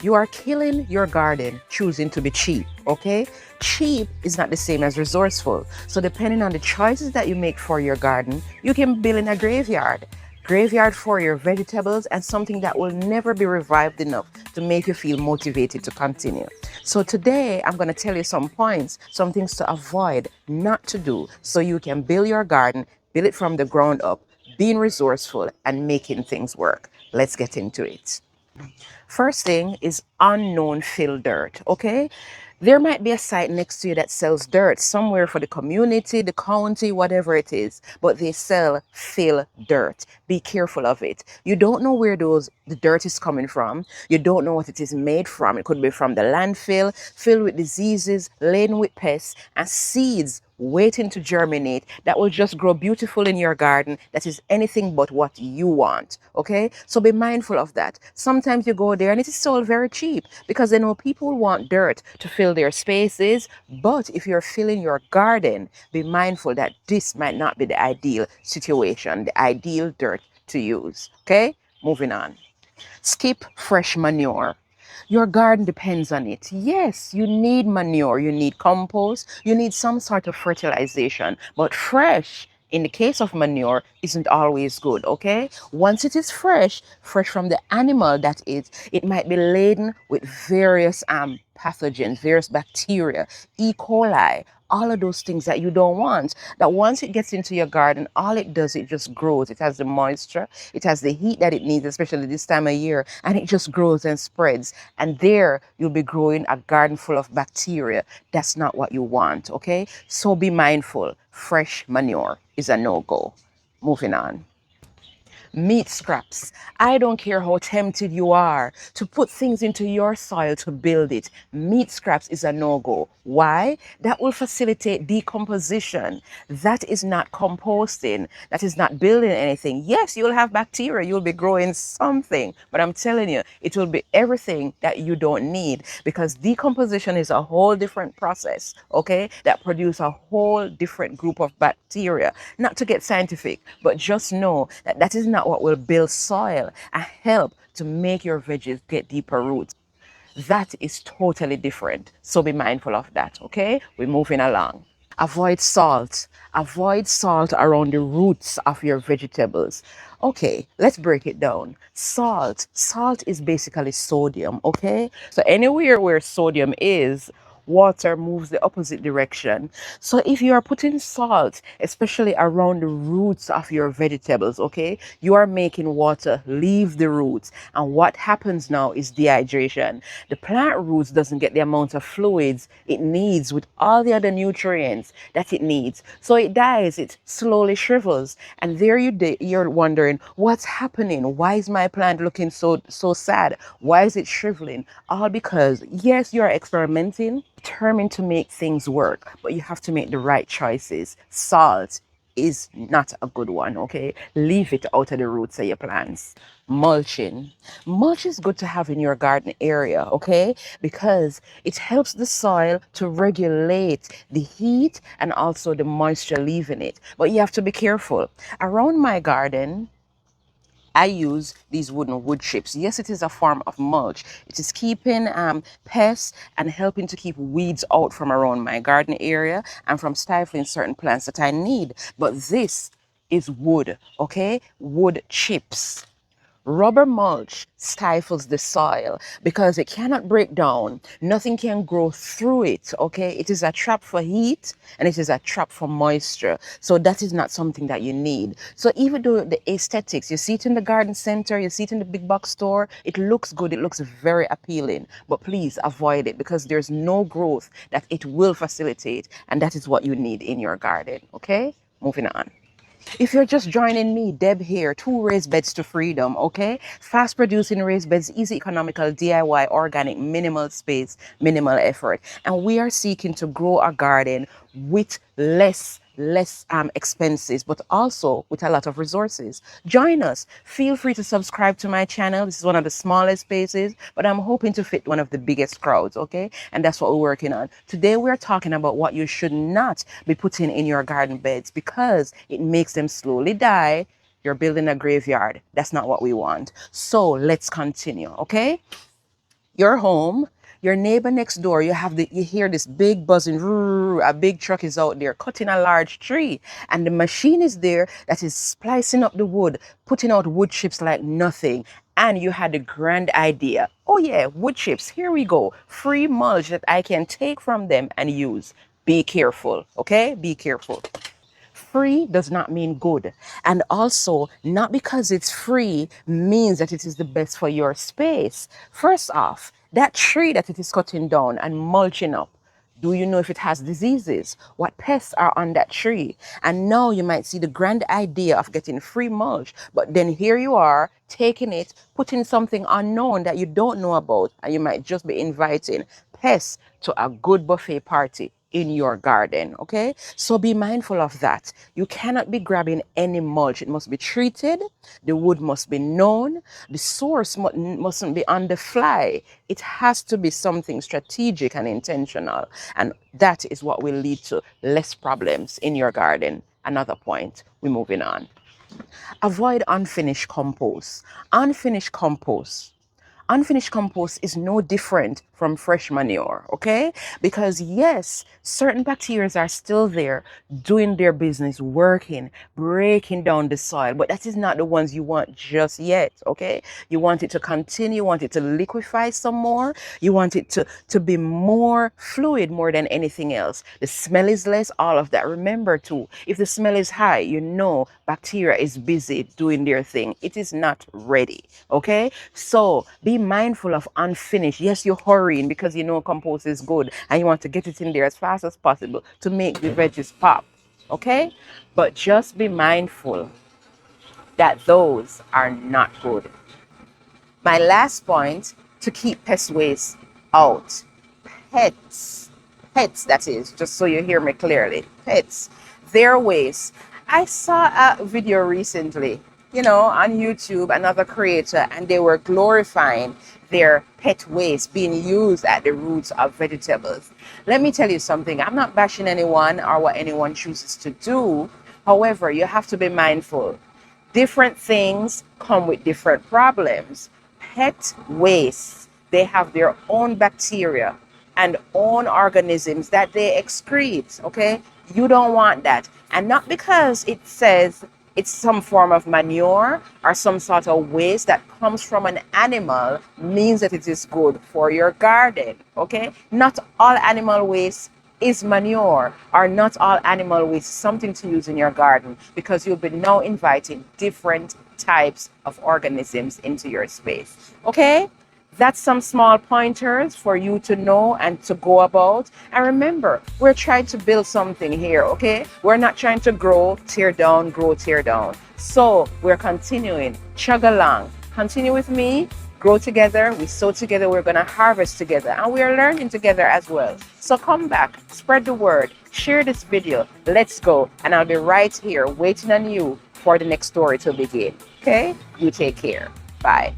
You are killing your garden choosing to be cheap, okay? Cheap is not the same as resourceful. So depending on the choices that you make for your garden, you can build in a graveyard. Graveyard for your vegetables and something that will never be revived enough to make you feel motivated to continue. So today I'm going to tell you some points, some things to avoid, not to do, so you can build your garden, build it from the ground up, being resourceful and making things work. Let's get into it. First thing is unknown fill dirt, okay? There might be a site next to you that sells dirt somewhere for the community, the county, whatever it is, but they sell fill dirt. Be careful of it. You don't know where the dirt is coming from. You don't know what it is made from. It could be from the landfill, filled with diseases, laden with pests, and seeds waiting to germinate that will just grow beautiful in your garden that is anything but what you want. Okay, so be mindful of that. Sometimes you go there and it is sold very cheap because they know people want dirt to fill their spaces, but if you're filling your garden, be mindful that this might not be the ideal situation, the ideal dirt to use. Okay, moving on. Skip fresh manure. Your garden depends on it. Yes, you need manure, you need compost, you need some sort of fertilization, but fresh, in the case of manure, isn't always good, okay? Once it is fresh, fresh from the animal that is, it might be laden with various pathogens, various bacteria, E. coli, all of those things that you don't want. That once it gets into your garden, all it does, it just grows. It has the moisture, it has the heat that it needs, especially this time of year, and it just grows and spreads. And there you'll be growing a garden full of bacteria. That's not what you want, okay? So be mindful. Fresh manure is a no-go. Moving on. Meat scraps. I don't care how tempted you are to put things into your soil to build it. Meat scraps is a no-go. Why? That will facilitate decomposition. That is not composting. That is not building anything. Yes, you'll have bacteria. You'll be growing something. But I'm telling you, it will be everything that you don't need because decomposition is a whole different process, okay? That produce a whole different group of bacteria. Not to get scientific, but just know that that is not what will build soil and help to make your veggies get deeper roots. That is totally different. So be mindful of that, okay? We're moving along. Avoid salt. Avoid salt around the roots of your vegetables. Okay, let's break it down. Salt. Salt is basically sodium, okay? So anywhere where sodium is, water moves the opposite direction. So if you are putting salt, especially around the roots of your vegetables, okay, you are making water leave the roots. And what happens now is dehydration. The plant roots doesn't get the amount of fluids it needs with all the other nutrients that it needs. So it dies, it slowly shrivels. And there you're wondering, what's happening? Why is my plant looking so sad? Why is it shriveling? All because, yes, you're experimenting, determined to make things work, but you have to make the right choices. Salt is not a good one, okay? Leave it out of the roots of your plants. Mulching. Mulch is good to have in your garden area, okay? Because it helps the soil to regulate the heat and also the moisture leaving it. But you have to be careful. Around my garden, I use these wooden wood chips. Yes, it is a form of mulch. It is keeping pests and helping to keep weeds out from around my garden area and from stifling certain plants that I need. But this is wood, okay? Wood chips. Rubber mulch stifles the soil because it cannot break down. Nothing can grow through it, okay? It is a trap for heat and it is a trap for moisture. So that is not something that you need. So even though the aesthetics, you see it in the garden center, you see it in the big box store, it looks good, it looks very appealing, but please avoid it because there's no growth that it will facilitate, and that is what you need in your garden, okay? Moving on. If you're just joining me, Deb here, two raised beds to freedom, okay? Fast producing raised beds, easy economical, DIY, organic, minimal space, minimal effort. And we are seeking to grow a garden with less expenses, but also with a lot of resources. Join us. Feel free to subscribe to my channel. This is one of the smallest spaces, but I'm hoping to fit one of the biggest crowds, okay? And that's what we're working on. Today we're talking about what you should not be putting in your garden beds because it makes them slowly die. You're building a graveyard. That's not what we want. So let's continue, okay? You're home, your neighbor next door, you hear this big buzzing, a big truck is out there cutting a large tree, and the machine is there that is splicing up the wood, putting out wood chips like nothing. And you had a grand idea. Oh yeah, wood chips, here we go. Free mulch that I can take from them and use. Be careful, okay? Be careful. Free does not mean good. And also, not because it's free means that it is the best for your space. First off, that tree that it is cutting down and mulching up, do you know if it has diseases? What pests are on that tree? And now you might see the grand idea of getting free mulch, but then here you are taking it, putting something unknown that you don't know about, and you might just be inviting pests to a good buffet party in your garden. Okay, so be mindful of that. You cannot be grabbing any mulch. It must be treated, the wood must be known, the source mustn't be on the fly. It has to be something strategic and intentional, and that is what will lead to less problems in your garden. Another point, we're moving on. Avoid unfinished compost. Unfinished compost is no different from fresh manure, okay? Because yes, certain bacteria are still there doing their business, working, breaking down the soil, but that is not the ones you want just yet, okay? You want it to continue, you want it to liquefy some more, you want it to be more fluid more than anything else. The smell is less, all of that. Remember too, if the smell is high, you know bacteria is busy doing their thing. It is not ready, okay? So be mindful of unfinished. Yes, you're hurrying because you know compost is good and you want to get it in there as fast as possible to make the veggies pop, okay? But just be mindful that those are not good. My last point, to keep pest waste out. Pets, that is, just so you hear me clearly, pets, their waste. I saw a video recently, on YouTube, another creator, and they were glorifying their pet waste being used at the roots of vegetables. Let me tell you something. I'm not bashing anyone or what anyone chooses to do. However, you have to be mindful. Different things come with different problems. Pet waste, they have their own bacteria and own organisms that they excrete, okay? You don't want that. And not because it says it's some form of manure or some sort of waste that comes from an animal means that it is good for your garden, okay? Not all animal waste is manure, or not all animal waste is something to use in your garden, because you'll be now inviting different types of organisms into your space, okay? That's some small pointers for you to know and to go about. And remember, we're trying to build something here, okay? We're not trying to grow, tear down. So we're continuing, chug along. Continue with me, grow together, we sow together, we're gonna harvest together, and we're learning together as well. So come back, spread the word, share this video, let's go. And I'll be right here waiting on you for the next story to begin, okay? You take care, bye.